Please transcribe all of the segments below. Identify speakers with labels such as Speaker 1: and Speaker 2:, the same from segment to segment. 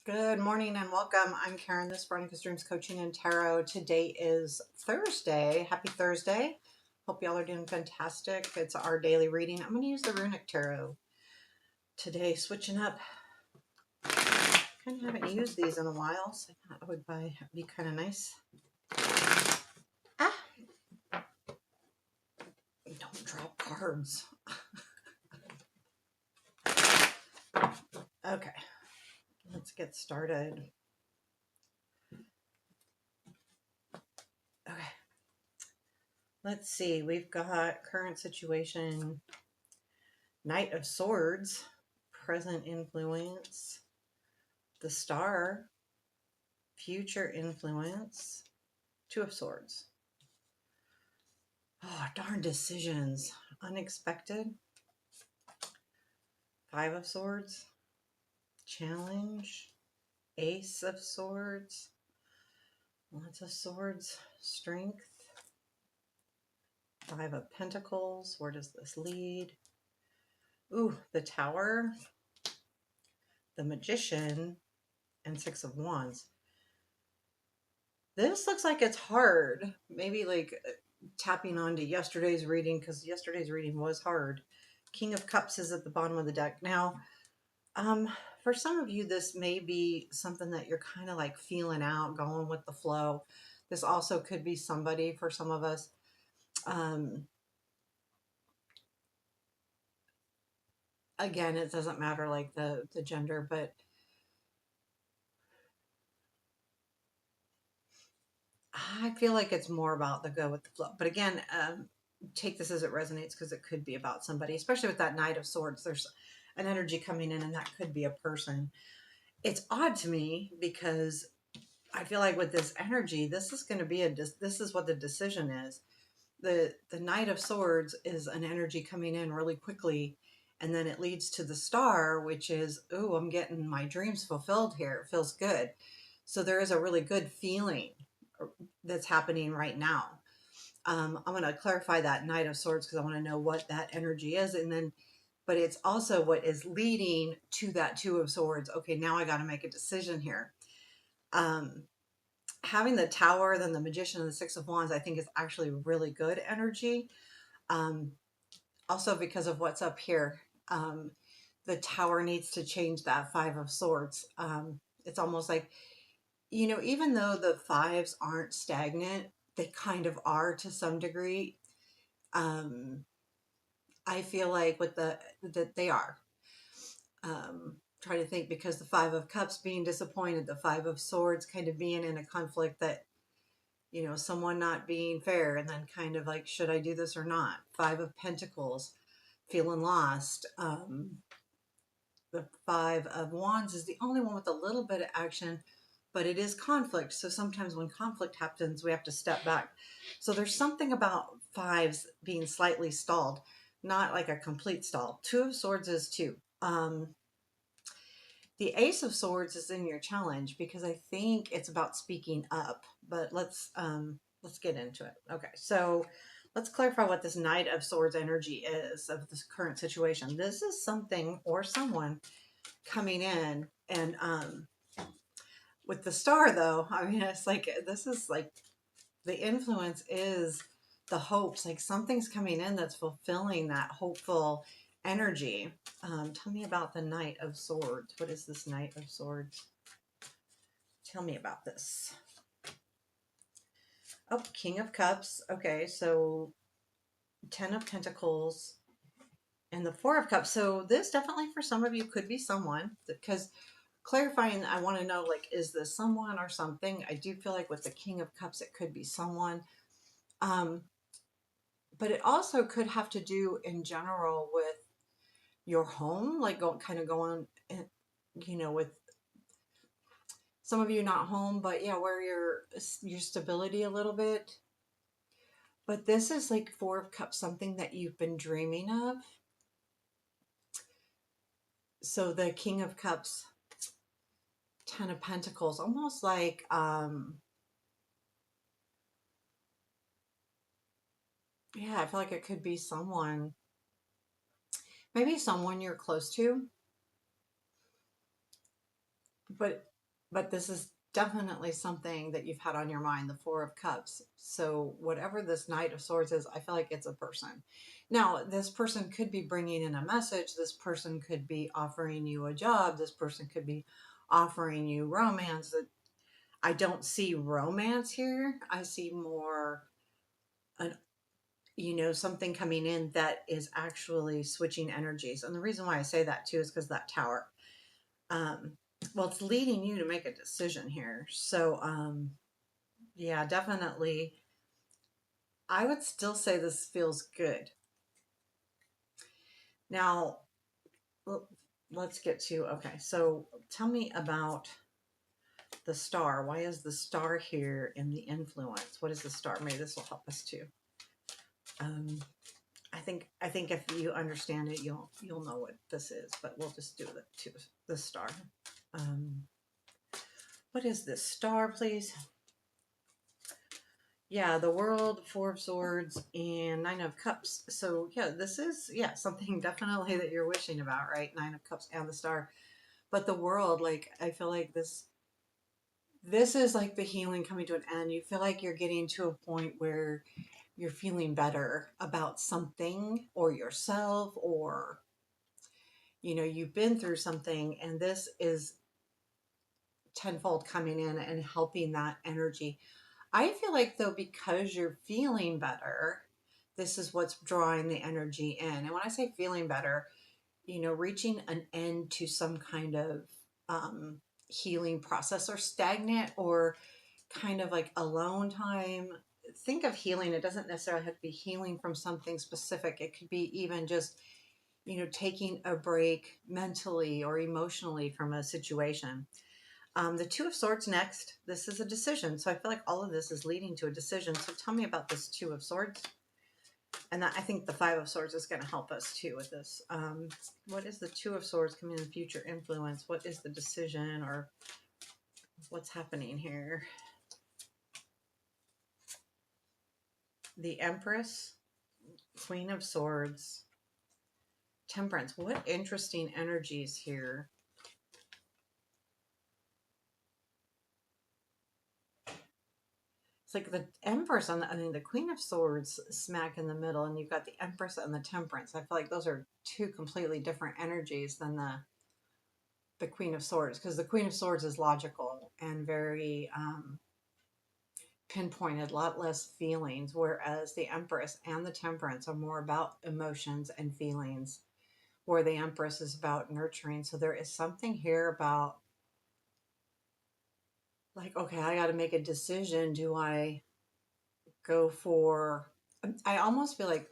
Speaker 1: Good morning and welcome. I'm Karen, this is Veronica's Dreams Coaching and Tarot. Today is Thursday. Happy Thursday. Hope y'all are doing fantastic. It's our daily reading. I'm going to use the Runic Tarot today, switching up. Kind of haven't used these in a while, so I thought it would be kind of nice. Ah, don't drop cards. Okay, let's get started. Okay, let's see. We've got current situation, Knight of Swords, present influence, the Star, future influence, Two of Swords. Oh, darn decisions. Unexpected. Five of Swords. Challenge. Ace of Swords. Lots of swords. Strength. Five of Pentacles. Where does this lead? Ooh, the Tower. The Magician. And Six of Wands. This looks like it's hard. Maybe like tapping onto yesterday's reading, because yesterday's reading was hard. King of Cups is at the bottom of the deck. Now, for some of you, this may be something that you're kind of like feeling out, going with the flow. This also could be somebody for some of us. Again, it doesn't matter like the gender, but I feel like it's more about the go with the flow. But again, take this as it resonates, because it could be about somebody, especially with that Knight of Swords. There's an energy coming in, and that could be a person. It's odd to me because I feel like with this energy, this is going to be this is what the decision is. The Knight of Swords is an energy coming in really quickly, and then it leads to the Star, which is, oh, I'm getting my dreams fulfilled here. It feels good. So there is a really good feeling that's happening right now. I'm going to clarify that Knight of Swords because I want to know what that energy is, and then, but it's also what is leading to that Two of Swords. Okay, now I got to make a decision here. Having the Tower, then the Magician, and the Six of Wands, I think is actually really good energy. Um, Also because of what's up here. The Tower needs to change that Five of Swords. It's almost like, even though the fives aren't stagnant, they kind of are to some degree. Um, I feel like that they are. Try to think, because the Five of Cups being disappointed, the Five of Swords kind of being in a conflict that, someone not being fair, and then kind of like, should I do this or not? Five of Pentacles, feeling lost. The Five of Wands is the only one with a little bit of action, but it is conflict. So sometimes when conflict happens, we have to step back. So there's something about fives being slightly stalled, not like a complete stall. Two of Swords is two. The Ace of Swords is in your challenge because I think it's about speaking up. But let's get into it. Okay, so let's clarify what this Knight of Swords energy is of this current situation. This is something or someone coming in, and with the Star, though, I mean, it's like, this is like, the influence is the hopes, like something's coming in that's fulfilling that hopeful energy. Tell me about the Knight of Swords. What is this Knight of Swords? Tell me about this. Oh, King of Cups. Okay, so Ten of Pentacles and the Four of Cups. So this definitely for some of you could be someone, because clarifying, I want to know, like, is this someone or something? I do feel like with the King of Cups, it could be someone. Um, but it also could have to do in general with your home, like kind of going, with some of you not home, but yeah, where your stability a little bit. But this is like Four of Cups, something that you've been dreaming of. So the King of Cups, Ten of Pentacles, almost like, yeah, I feel like it could be someone, maybe someone you're close to, but but this is definitely something that you've had on your mind, the Four of Cups. So whatever this Knight of Swords is, I feel like it's a person. Now, this person could be bringing in a message. This person could be offering you a job. This person could be offering you romance. I don't see romance here. I see more an something coming in that is actually switching energies. And the reason why I say that too is because that tower. Um, well, it's leading you to make a decision here. So, yeah, definitely. I would still say this feels good. Now, let's get to, okay, so tell me about the star. Why is the star here in the influence? What is the star? Maybe this will help us too. Um, I think if you understand it, you'll know what this is. But we'll just do the star. Um, what is this star, please? Yeah, the World, Four of Swords, and Nine of Cups. So yeah, this is something definitely that you're wishing about, right? Nine of Cups and the star. But the World, like I feel like this is like the healing coming to an end. You feel like you're getting to a point where you're feeling better about something or yourself, or you've been through something, and this is tenfold coming in and helping that energy. I feel like though, because you're feeling better, this is what's drawing the energy in. And when I say feeling better, reaching an end to some kind of healing process, or stagnant, or kind of like alone time. Think of healing. It doesn't necessarily have to be healing from something specific. It could be even just, taking a break mentally or emotionally from a situation. The Two of Swords next. This is a decision. So I feel like all of this is leading to a decision. So tell me about this Two of Swords. And I think the Five of Swords is going to help us too with this. What is the Two of Swords coming in future influence? What is the decision, or what's happening here? The Empress, Queen of Swords, Temperance. What interesting energies here. It's like the Empress the Queen of Swords smack in the middle, and you've got the Empress and the Temperance. I feel like those are two completely different energies than the Queen of Swords, because the Queen of Swords is logical and very pinpointed, a lot less feelings, whereas the Empress and the Temperance are more about emotions and feelings, where the Empress is about nurturing. So there is something here about, like, okay, I got to make a decision. Do I go for, I almost feel like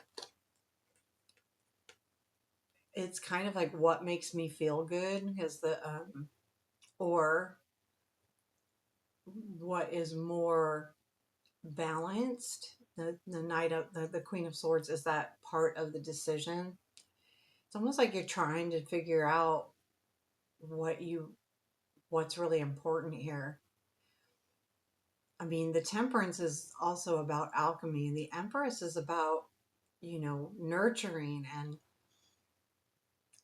Speaker 1: it's kind of like what makes me feel good, because or what is more balanced. The Knight of the Queen of Swords is that part of the decision. It's almost like you're trying to figure out what's really important here. I mean, the Temperance is also about alchemy. The Empress is about, nurturing and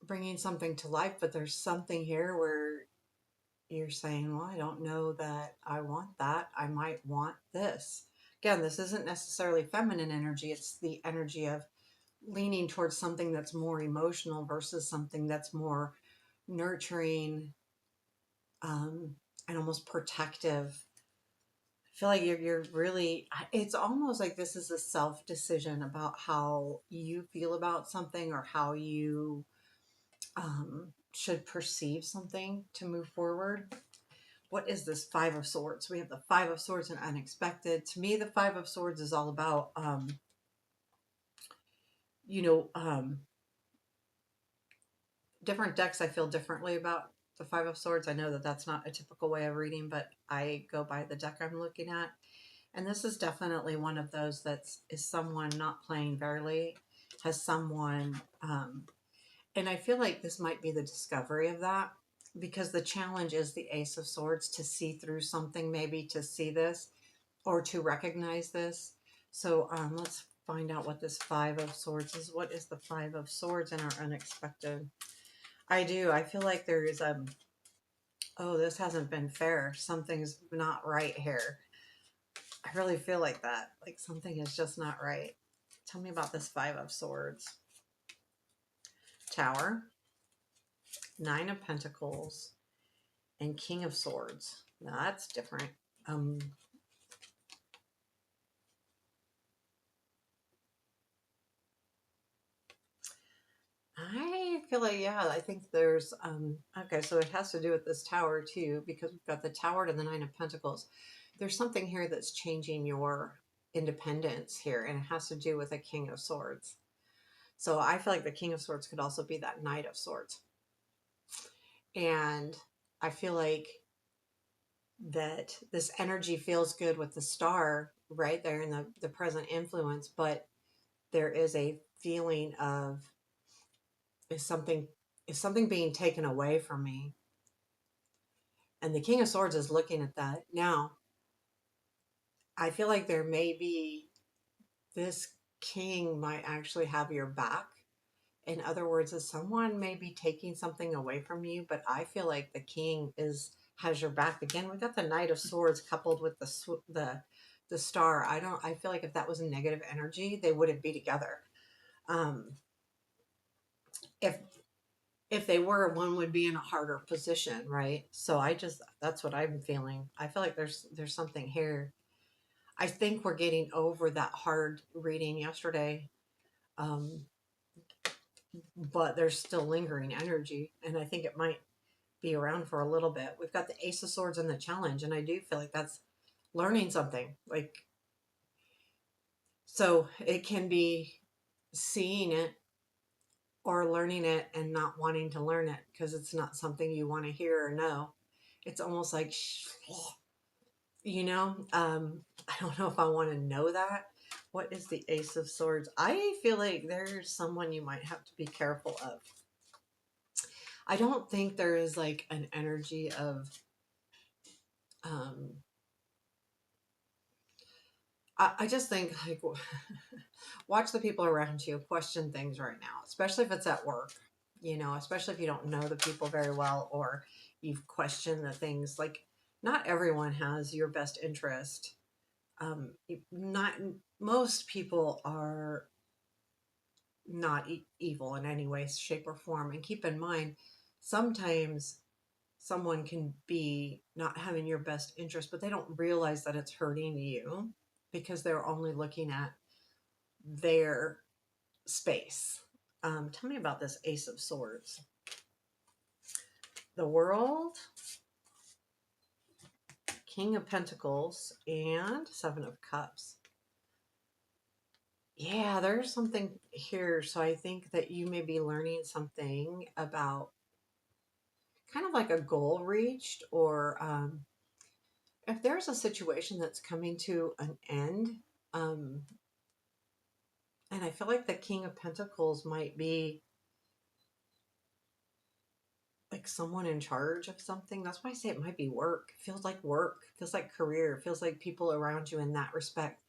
Speaker 1: bringing something to life. But there's something here where you're saying, well, I don't know that I want that. I might want this. Again, this isn't necessarily feminine energy. It's the energy of leaning towards something that's more emotional versus something that's more nurturing, and almost protective. I feel like you're really, it's almost like this is a self decision about how you feel about something, or how you should perceive something to move forward. What is this Five of Swords? We have the Five of Swords and unexpected. To me, the Five of Swords is all about, you know, um, different decks I feel differently about the Five of Swords. I know that that's not a typical way of reading, but I go by the deck I'm looking at. And this is definitely one of those is someone not playing fairly, has someone, and I feel like this might be the discovery of that, because the challenge is the Ace of Swords, to see through something, maybe to see this or to recognize this. So let's find out what this Five of Swords is. What is the Five of Swords in our unexpected? I do. I feel like there is Oh, this hasn't been fair. Something's not right here. I really feel like that. Like something is just not right. Tell me about this Five of Swords. Tower, Nine of Pentacles, and King of Swords. Now that's different. Um, I feel like, yeah, I think there's, okay, so it has to do with this tower too, because we've got the tower to the Nine of Pentacles. There's something here that's changing your independence here, and it has to do with a King of Swords. So I feel like the King of Swords could also be that Knight of Swords. And I feel like that this energy feels good with the star right there in the present influence, but there is a feeling of, is something is something being taken away from me? And the King of Swords is looking at that. Now, I feel like there may be, this king might actually have your back. In other words, is someone may be taking something away from you, but I feel like the king has your back. Again, we got the Knight of Swords coupled with the star. I feel like if that was a negative energy, they wouldn't be together. Um, if if they were, one would be in a harder position, right? So that's what I'm feeling. I feel like there's something here. I think we're getting over that hard reading yesterday, um, but there's still lingering energy, and I think it might be around for a little bit. We've got the Ace of Swords and the Challenge, and I do feel like that's learning something. Like, so it can be seeing it or learning it and not wanting to learn it because it's not something you want to hear or know. It's almost like, I don't know if I want to know that. What is the Ace of Swords? I feel like there's someone you might have to be careful of. I don't think there is like an energy of, um, I just think like, watch the people around you, question things right now, especially if it's at work, especially if you don't know the people very well, or you've questioned the things. Like, not everyone has your best interest. Not most people are not evil in any way, shape, or form. And keep in mind, sometimes someone can be not having your best interest, but they don't realize that it's hurting you because they're only looking at their space. Tell me about this Ace of Swords. The World, King of Pentacles, and Seven of Cups. Yeah, there's something here. So I think that you may be learning something about kind of like a goal reached, or if there's a situation that's coming to an end. Um, and I feel like the King of Pentacles might be like someone in charge of something. That's why I say it might be work. It feels like work, it feels like career, it feels like people around you in that respect,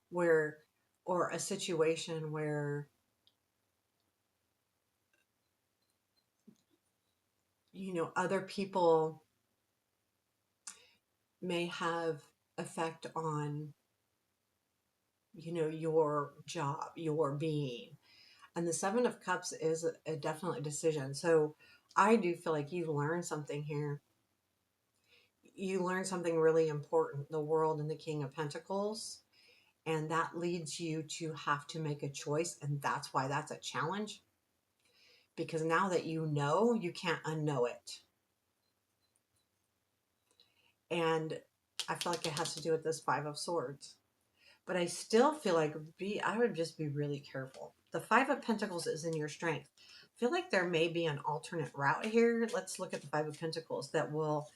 Speaker 1: where, or a situation where, other people may have effect on, your job, your being. And the Seven of Cups is a definite decision. So I do feel like you've learned something here. You learned something really important, the World and the King of Pentacles. And that leads you to have to make a choice. And that's why that's a challenge. Because now that you can't unknow it. And I feel like it has to do with this Five of Swords. But I still feel like I would just be really careful. The Five of Pentacles is in your strength. I feel like there may be an alternate route here. Let's look at the Five of Pentacles that will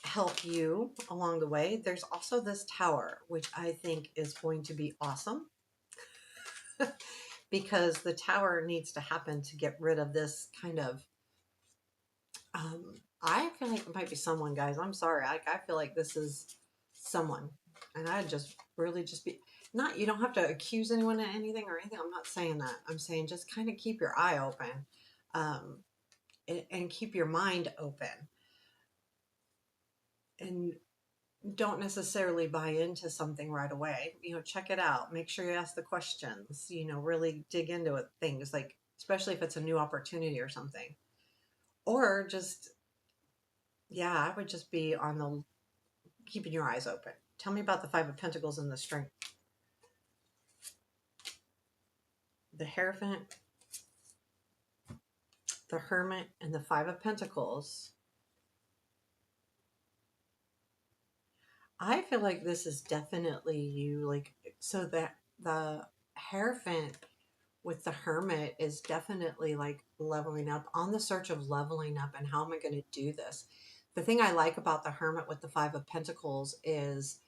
Speaker 1: help you along the way. There's also this Tower, which I think is going to be awesome. Because the Tower needs to happen to get rid of this kind of, I feel like it might be someone, guys. I'm sorry. I feel like this is someone. And I'd just really just be, not, you don't have to accuse anyone of anything or anything. I'm not saying that. I'm saying just kind of keep your eye open, and keep your mind open. and don't necessarily buy into something right away. Check it out. Make sure you ask the questions, really dig into it, things like, especially if it's a new opportunity or something. Or just, yeah, I would just be on the keeping your eyes open. Tell me about the Five of Pentacles and the Strength. The Hierophant, the Hermit, and the Five of Pentacles. I feel like this is definitely you. Like, so that the Hierophant with the Hermit is definitely like leveling up, on the search of leveling up, and how am I going to do this? The thing I like about the Hermit with the Five of Pentacles is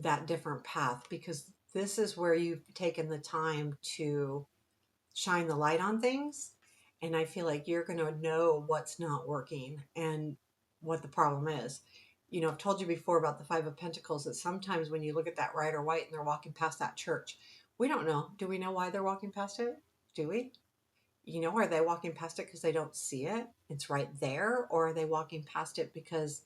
Speaker 1: that different path, because this is where you've taken the time to shine the light on things. And I feel like you're going to know what's not working and what the problem is. I've told you before about the Five of Pentacles that sometimes when you look at that rider white and they're walking past that church, we don't know. Do we know why they're walking past it? Do we? Are they walking past it because they don't see it? It's right there. Or are they walking past it because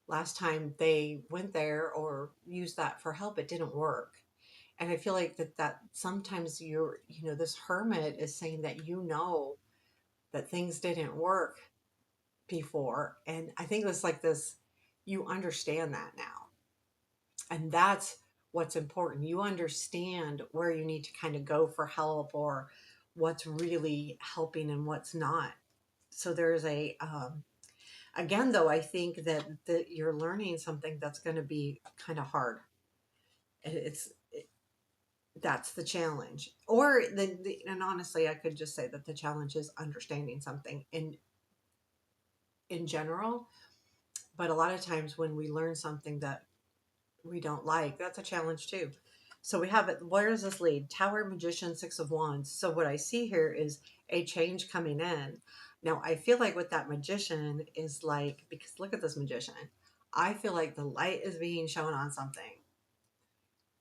Speaker 1: last time they went there or used that for help, it didn't work? And I feel like that sometimes this Hermit is saying that that things didn't work before. And I think it's like this, you understand that now. And that's what's important. You understand where you need to kind of go for help, or what's really helping and what's not. So there's again, though, I think that you're learning something that's going to be kind of hard. That's the challenge. Or and honestly, I could just say that the challenge is understanding something in general. But a lot of times when we learn something that we don't like, that's a challenge too. So we have it. Where does this lead? Tower, Magician, Six of Wands. So what I see here is a change coming in. Now I feel like with that Magician is like, because look at this Magician. I feel like the light is being shown on something,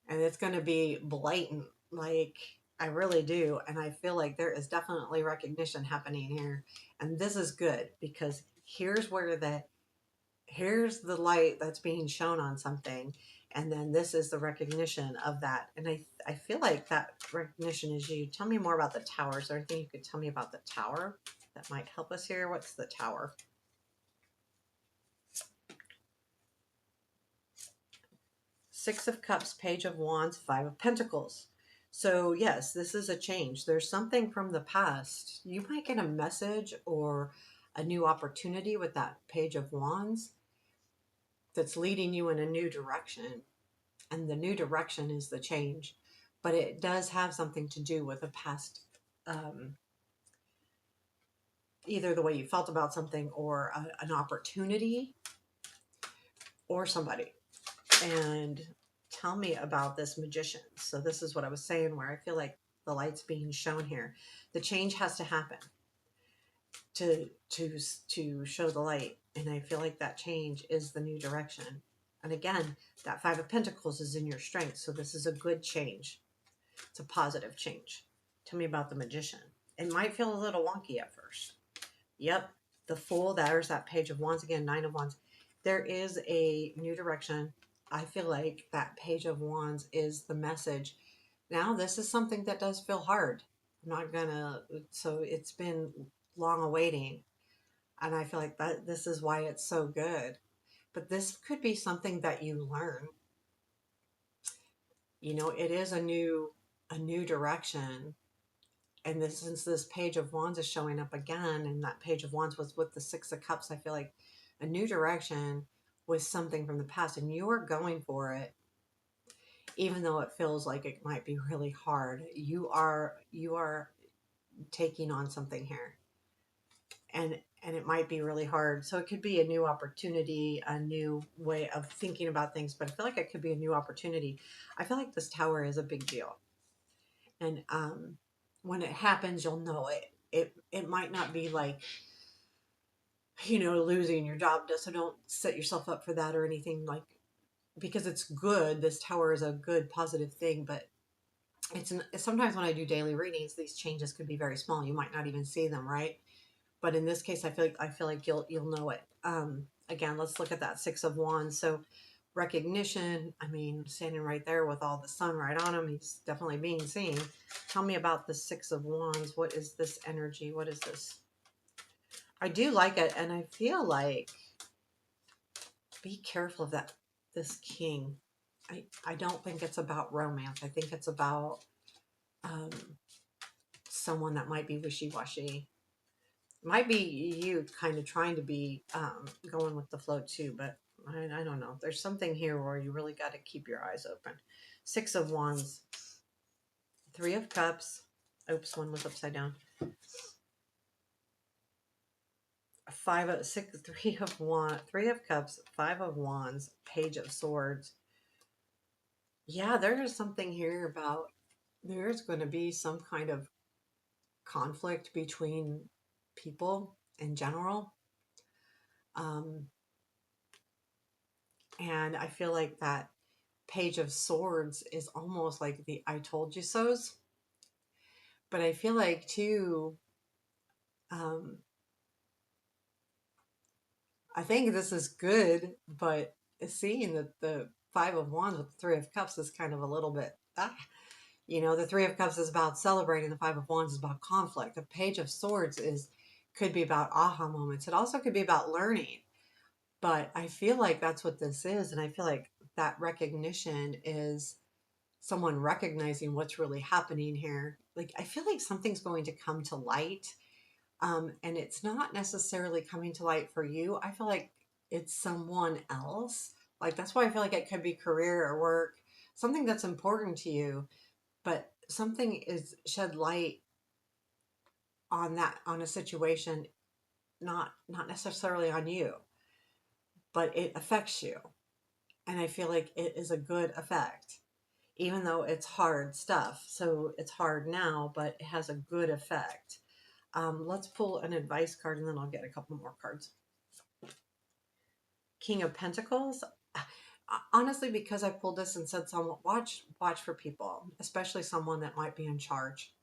Speaker 1: and it's going to be blatant. Like, I really do. And I feel like there is definitely recognition happening here. And this is good, because here's the light that's being shown on something. And then this is the recognition of that. And I feel like that recognition is you. Tell me more about the Tower. Is there anything you could tell me about the Tower that might help us here? What's the Tower? Six of Cups, Page of Wands, Five of Pentacles. So yes, this is a change. There's something from the past. You might get a message or a new opportunity with that Page of Wands that's leading you in a new direction. And the new direction is the change. But it does have something to do with a past, either the way you felt about something, or an opportunity, or somebody. And tell me about this Magician. So this is what I was saying, where I feel like the light's being shown here. The change has to happen to show the light. And I feel like that change is the new direction. And again, that Five of Pentacles is in your strength. So this is a good change. It's a positive change. Tell me about the Magician. It might feel a little wonky at first. Yep. The Fool, there's that Page of Wands again, Nine of Wands. There is a new direction. I feel like that Page of Wands is the message. Now, this is something that does feel hard. I'm not gonna, so it's been long awaiting. And I feel like that this is why it's so good. But this could be something that you learn. It is a new direction. And this, since this Page of Wands is showing up again, and that Page of Wands was with the Six of Cups, I feel like a new direction with something from the past, and you are going for it. Even though it feels like it might be really hard, you are taking on something here. And it might be really hard. So it could be a new opportunity, a new way of thinking about things, but I feel like it could be a new opportunity. I feel like this Tower is a big deal. And when it happens, you'll know it. It might not be like, losing your job. So don't set yourself up for that or anything, like, because it's good. This Tower is a good, positive thing, but sometimes when I do daily readings, these changes could be very small. You might not even see them, right? But in this case, I feel like you'll know it. again, let's look at that Six of Wands. So recognition, I mean, standing right there with all the sun right on him, he's definitely being seen. Tell me about the Six of Wands. What is this energy? What is this? I do like it, and I feel like be careful of that, this king. I don't think it's about romance. I think it's about um, someone that might be wishy-washy. Might be you kind of trying to be going with the flow too, but I don't know. There's something here where you really got to keep your eyes open. Six of Wands, Three of Cups. Oops, one was upside down. Five of six, Three of Wands, Three of Cups, Five of Wands, Page of Swords. Yeah, there is something here about there's going to be some kind of conflict between people in general. Um, and I feel like that Page of Swords is almost like the I told you so's. But I feel like, too, um, I think this is good, but seeing that the Five of Wands with the Three of Cups is kind of a little bit, you know, the Three of Cups is about celebrating, the Five of Wands is about conflict. The Page of Swords could be about aha moments. It also could be about learning. But I feel like that's what this is. And I feel like that recognition is someone recognizing what's really happening here. Like, I feel like something's going to come to light. And it's not necessarily coming to light for you. I feel like it's someone else. Like, that's why I feel like it could be career or work, something that's important to you, but something is shed light on that, on a situation, not necessarily on you, but it affects you. And I feel like it is a good effect, even though it's hard stuff. So it's hard now, but it has a good effect. Let's pull an advice card and then I'll get a couple more cards. King of Pentacles. Honestly, because I pulled this and said, someone watch for people, especially someone that might be in charge.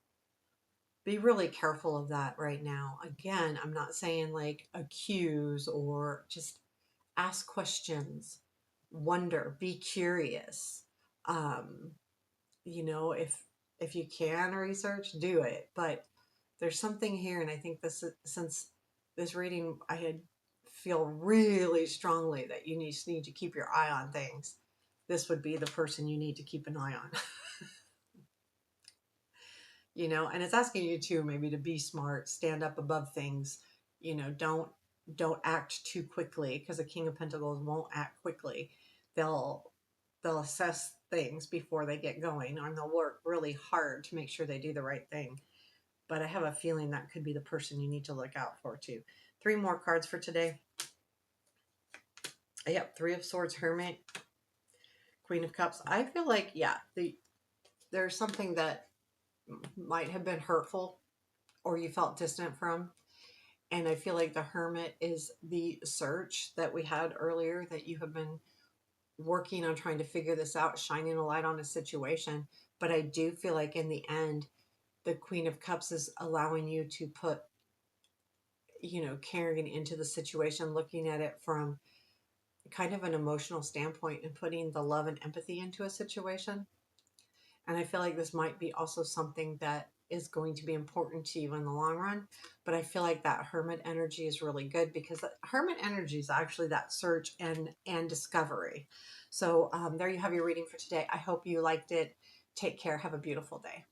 Speaker 1: Be really careful of that right now. Again, I'm not saying like accuse or just ask questions, wonder, be curious. Um, you know, if you can research, do it. But there's something here, and I think this is, since this reading, I had feel really strongly that you need to keep your eye on things. This would be the person you need to keep an eye on. You know, and it's asking you too, maybe to be smart, stand up above things. You know, don't act too quickly, because a King of Pentacles won't act quickly. They'll they'll assess things before they get going, and they'll work really hard to make sure they do the right thing. But I have a feeling that could be the person you need to look out for too. Three more cards for today. Yep, Three of Swords, Hermit, Queen of Cups. I feel like, yeah, there's something that might have been hurtful or you felt distant from. And I feel like the Hermit is the search that we had earlier, that you have been working on trying to figure this out, shining a light on a situation. But I do feel like in the end, the Queen of Cups is allowing you to put, you know, carrying into the situation, looking at it from kind of an emotional standpoint and putting the love and empathy into a situation. And I feel like this might be also something that is going to be important to you in the long run. But I feel like that Hermit energy is really good, because the Hermit energy is actually that search and discovery. So there you have your reading for today. I hope you liked it. Take care. Have a beautiful day.